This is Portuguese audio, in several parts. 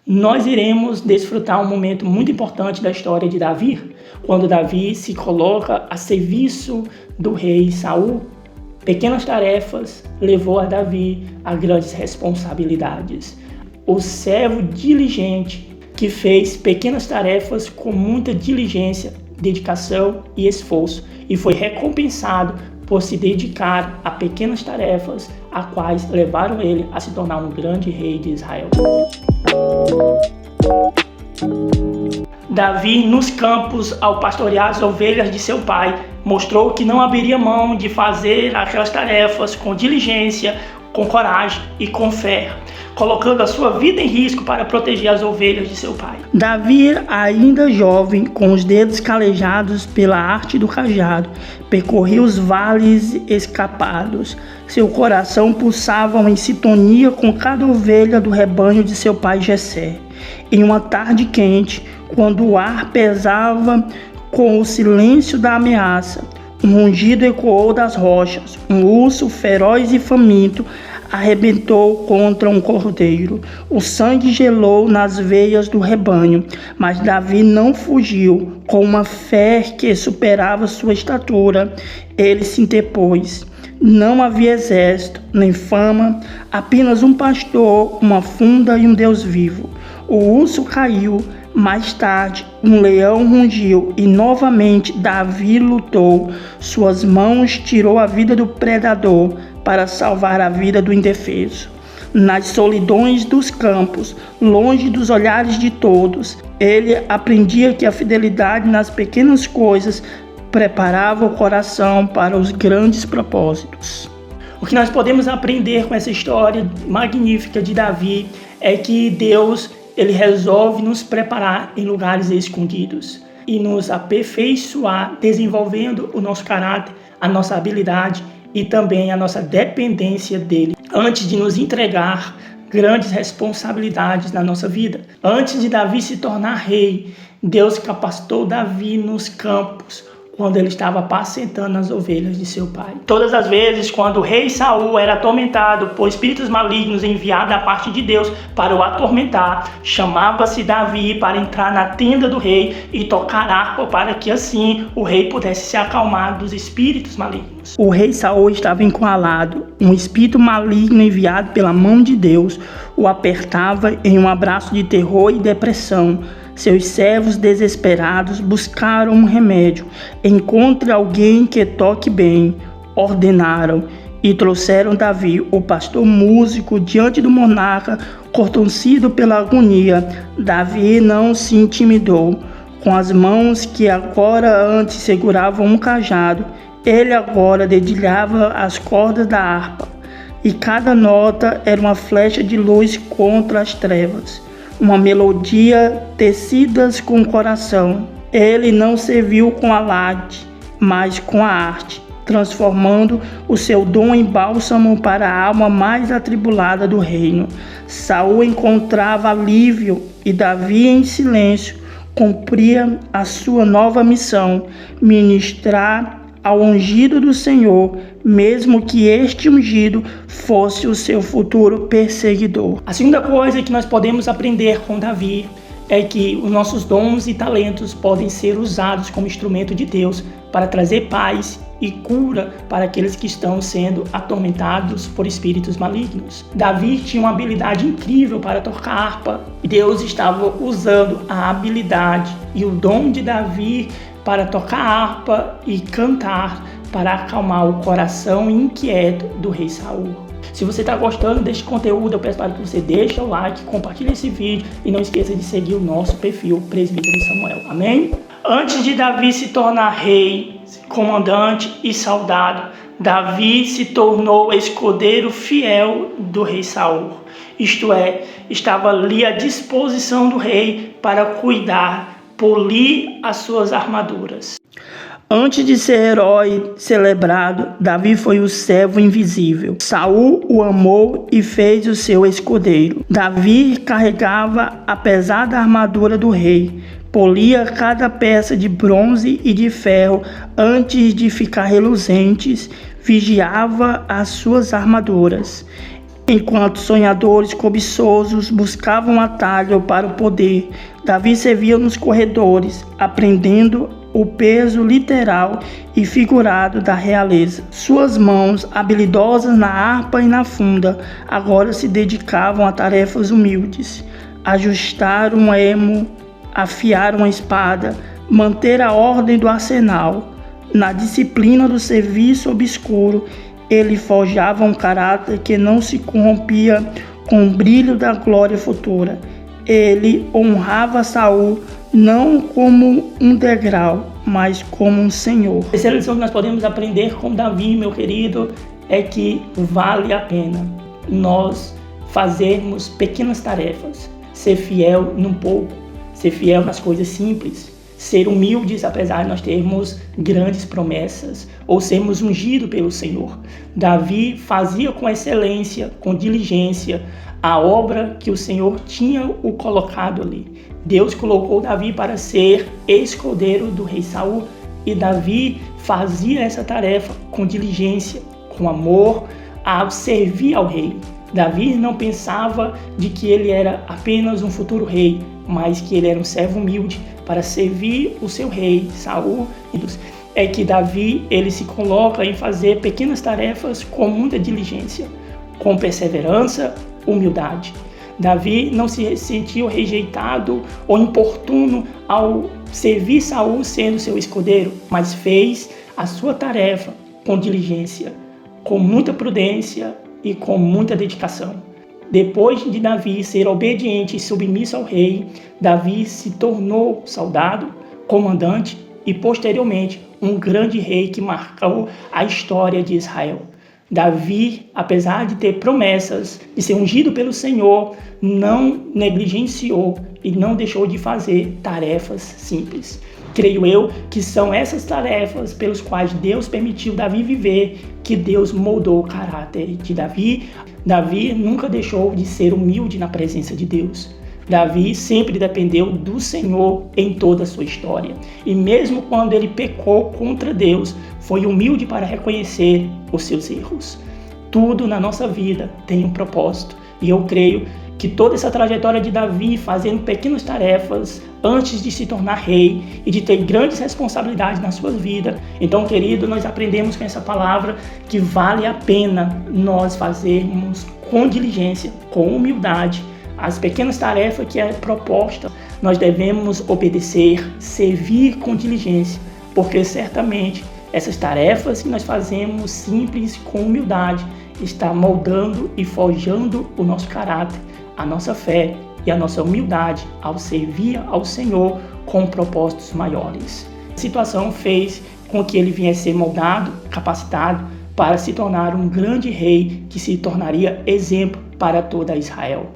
Nós iremos desfrutar um momento muito importante da história de Davi, quando Davi se coloca a serviço do rei Saul. Pequenas tarefas levou a Davi a grandes responsabilidades. O servo diligente que fez pequenas tarefas com muita diligência, dedicação e esforço e foi recompensado por se dedicar a pequenas tarefas, a quais levaram ele a se tornar um grande rei de Israel. Davi, nos campos, ao pastorear as ovelhas de seu pai, mostrou que não abriria mão de fazer aquelas tarefas com diligência, com coragem e com fé, colocando a sua vida em risco para proteger as ovelhas de seu pai. Davi, ainda jovem, com os dedos calejados pela arte do cajado, percorria os vales escapados. Seu coração pulsava em sintonia com cada ovelha do rebanho de seu pai Jessé. Em uma tarde quente, quando o ar pesava com o silêncio da ameaça, um rugido ecoou das rochas. Um urso feroz e faminto arrebentou contra um cordeiro. O sangue gelou nas veias do rebanho, mas Davi não fugiu. Com uma fé que superava sua estatura, ele se interpôs. Não havia exército, nem fama, apenas um pastor, uma funda e um Deus vivo. O urso caiu. Mais tarde, um leão rugiu e novamente Davi lutou. Suas mãos tirou a vida do predador para salvar a vida do indefeso. Nas solidões dos campos, longe dos olhares de todos, ele aprendia que a fidelidade nas pequenas coisas preparava o coração para os grandes propósitos. O que nós podemos aprender com essa história magnífica de Davi é que Deus ele resolve nos preparar em lugares escondidos e nos aperfeiçoar, desenvolvendo o nosso caráter, a nossa habilidade e também a nossa dependência dele, antes de nos entregar grandes responsabilidades na nossa vida. Antes de Davi se tornar rei, Deus capacitou Davi nos campos, quando ele estava apacentando as ovelhas de seu pai. Todas as vezes quando o rei Saul era atormentado por espíritos malignos enviados da parte de Deus para o atormentar, chamava-se Davi para entrar na tenda do rei e tocar harpa para que assim o rei pudesse se acalmar dos espíritos malignos. O rei Saul estava encurralado. Um espírito maligno enviado pela mão de Deus o apertava em um abraço de terror e depressão. Seus servos desesperados buscaram um remédio. Encontre alguém que toque bem, ordenaram, e trouxeram Davi, o pastor músico, diante do monarca, contorcido pela agonia. Davi não se intimidou. Com as mãos que agora antes seguravam um cajado, ele agora dedilhava as cordas da harpa, e cada nota era uma flecha de luz contra as trevas. Uma melodia tecidas com o coração. Ele não serviu com alarde, mas com a arte, transformando o seu dom em bálsamo para a alma mais atribulada do reino. Saul encontrava alívio e Davi, em silêncio, cumpria a sua nova missão: ministrar ao ungido do Senhor, mesmo que este ungido fosse o seu futuro perseguidor. A segunda coisa que nós podemos aprender com Davi é que os nossos dons e talentos podem ser usados como instrumento de Deus para trazer paz e cura para aqueles que estão sendo atormentados por espíritos malignos. Davi tinha uma habilidade incrível para tocar harpa. Deus estava usando a habilidade e o dom de Davi para tocar harpa e cantar para acalmar o coração inquieto do rei Saul. Se você está gostando deste conteúdo, eu peço para que você deixe o like, compartilhe esse vídeo e não esqueça de seguir o nosso perfil Presbítero Samuel. Amém? Antes de Davi se tornar rei, comandante e soldado, Davi se tornou escudeiro fiel do rei Saul. Isto é, estava ali à disposição do rei para cuidar, polir as suas armaduras. Antes de ser herói celebrado, Davi foi o servo invisível. Saul o amou e fez o seu escudeiro. Davi carregava a pesada armadura do rei, polia cada peça de bronze e de ferro antes de ficar reluzentes, vigiava as suas armaduras. Enquanto sonhadores cobiçosos buscavam atalho para o poder, Davi servia nos corredores, aprendendo o peso literal e figurado da realeza. Suas mãos, habilidosas na harpa e na funda, agora se dedicavam a tarefas humildes: ajustar um emo, afiar uma espada, manter a ordem do arsenal. Na disciplina do serviço obscuro, ele forjava um caráter que não se corrompia com o brilho da glória futura. Ele honrava Saul não como um degrau, mas como um senhor. A terceira lição que nós podemos aprender com Davi, meu querido, é que vale a pena nós fazermos pequenas tarefas, ser fiel num pouco, ser fiel nas coisas simples, ser humildes apesar de nós termos grandes promessas ou sermos ungidos pelo Senhor. Davi fazia com excelência, com diligência, a obra que o Senhor tinha o colocado ali. Deus colocou Davi para ser escudeiro do rei Saul, e Davi fazia essa tarefa com diligência, com amor, a servir ao rei. Davi não pensava de que ele era apenas um futuro rei, mas que ele era um servo humilde para servir o seu rei, Saul. É que Davi, ele se coloca em fazer pequenas tarefas com muita diligência, com perseverança, humildade. Davi não se sentiu rejeitado ou importuno ao servir Saul sendo seu escudeiro, mas fez a sua tarefa com diligência, com muita prudência e com muita dedicação. Depois de Davi ser obediente e submisso ao rei, Davi se tornou soldado, comandante e posteriormente um grande rei que marcou a história de Israel. Davi, apesar de ter promessas de ser ungido pelo Senhor, não negligenciou e não deixou de fazer tarefas simples. Creio eu que são essas tarefas pelas quais Deus permitiu Davi viver, que Deus moldou o caráter de Davi. Davi nunca deixou de ser humilde na presença de Deus. Davi sempre dependeu do Senhor em toda a sua história. E mesmo quando ele pecou contra Deus, foi humilde para reconhecer os seus erros. Tudo na nossa vida tem um propósito. E eu creio que toda essa trajetória de Davi fazendo pequenas tarefas antes de se tornar rei e de ter grandes responsabilidades na sua vida. Então, querido, nós aprendemos com essa palavra que vale a pena nós fazermos com diligência, com humildade, as pequenas tarefas que é proposta. Nós devemos obedecer, servir com diligência, porque certamente essas tarefas que nós fazemos simples, com humildade, está moldando e forjando o nosso caráter, a nossa fé e a nossa humildade ao servir ao Senhor com propósitos maiores. A situação fez com que ele viesse ser moldado, capacitado para se tornar um grande rei que se tornaria exemplo para toda Israel.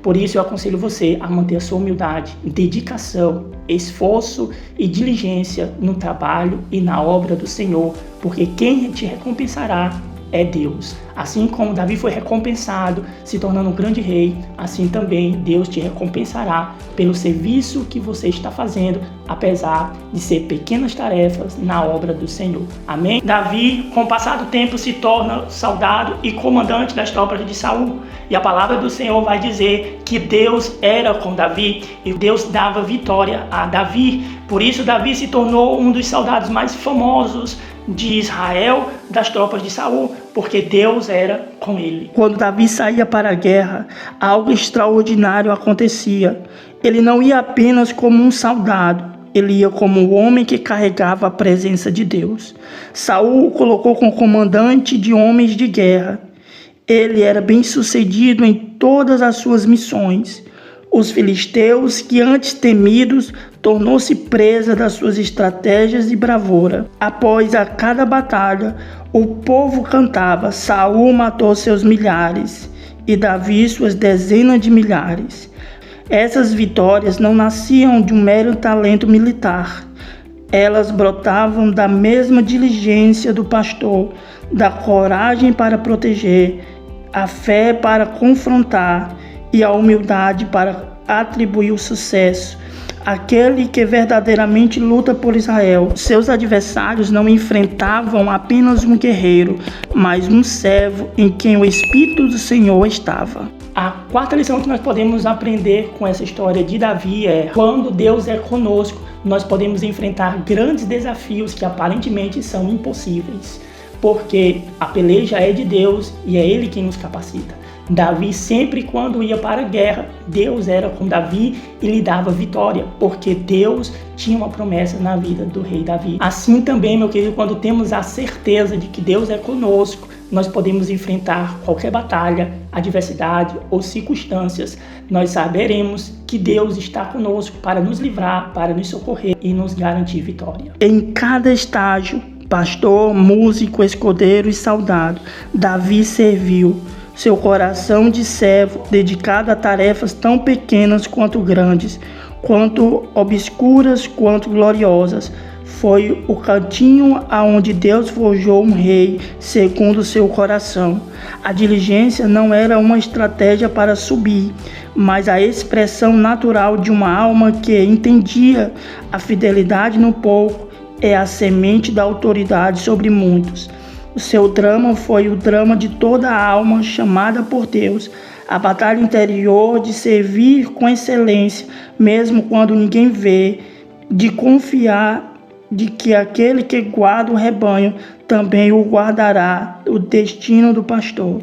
Por isso eu aconselho você a manter a sua humildade, dedicação, esforço e diligência no trabalho e na obra do Senhor, porque quem te recompensará é Deus. Assim como Davi foi recompensado, se tornando um grande rei, assim também Deus te recompensará pelo serviço que você está fazendo, apesar de ser pequenas tarefas na obra do Senhor. Amém? Davi, com o passar do tempo, se torna soldado e comandante das tropas de Saul. E a palavra do Senhor vai dizer que Deus era com Davi e Deus dava vitória a Davi. Por isso, Davi se tornou um dos soldados mais famosos de Israel, das tropas de Saul, porque Deus era com ele. Quando Davi saía para a guerra, algo extraordinário acontecia. Ele não ia apenas como um soldado, ele ia como um homem que carregava a presença de Deus. Saul o colocou como comandante de homens de guerra. Ele era bem-sucedido em todas as suas missões. Os filisteus, que antes temidos, tornou-se presa das suas estratégias e bravura. Após a cada batalha, o povo cantava: Saul matou seus milhares e Davi suas dezenas de milhares. Essas vitórias não nasciam de um mero talento militar. Elas brotavam da mesma diligência do pastor, da coragem para proteger, a fé para confrontar e a humildade para atribuir o sucesso. aquele que verdadeiramente luta por Israel. Seus adversários não enfrentavam apenas um guerreiro, mas um servo em quem o Espírito do Senhor estava. A quarta lição que nós podemos aprender com essa história de Davi é: quando Deus é conosco, nós podemos enfrentar grandes desafios que aparentemente são impossíveis, porque a peleja é de Deus e é Ele quem nos capacita. Davi, sempre quando ia para a guerra, Deus era com Davi e lhe dava vitória, porque Deus tinha uma promessa na vida do rei Davi. Assim também, meu querido, quando temos a certeza de que Deus é conosco, nós podemos enfrentar qualquer batalha, adversidade ou circunstâncias. Nós saberemos que Deus está conosco para nos livrar, para nos socorrer e nos garantir vitória. Em cada estágio, pastor, músico, escudeiro e soldado, Davi serviu. Seu coração de servo, dedicado a tarefas tão pequenas quanto grandes, quanto obscuras quanto gloriosas, foi o cantinho aonde Deus forjou um rei segundo seu coração. A diligência não era uma estratégia para subir, mas a expressão natural de uma alma que entendia a fidelidade no pouco é a semente da autoridade sobre muitos. O seu drama foi o drama de toda a alma chamada por Deus, a batalha interior de servir com excelência, mesmo quando ninguém vê, de confiar de que aquele que guarda o rebanho também o guardará, o destino do pastor.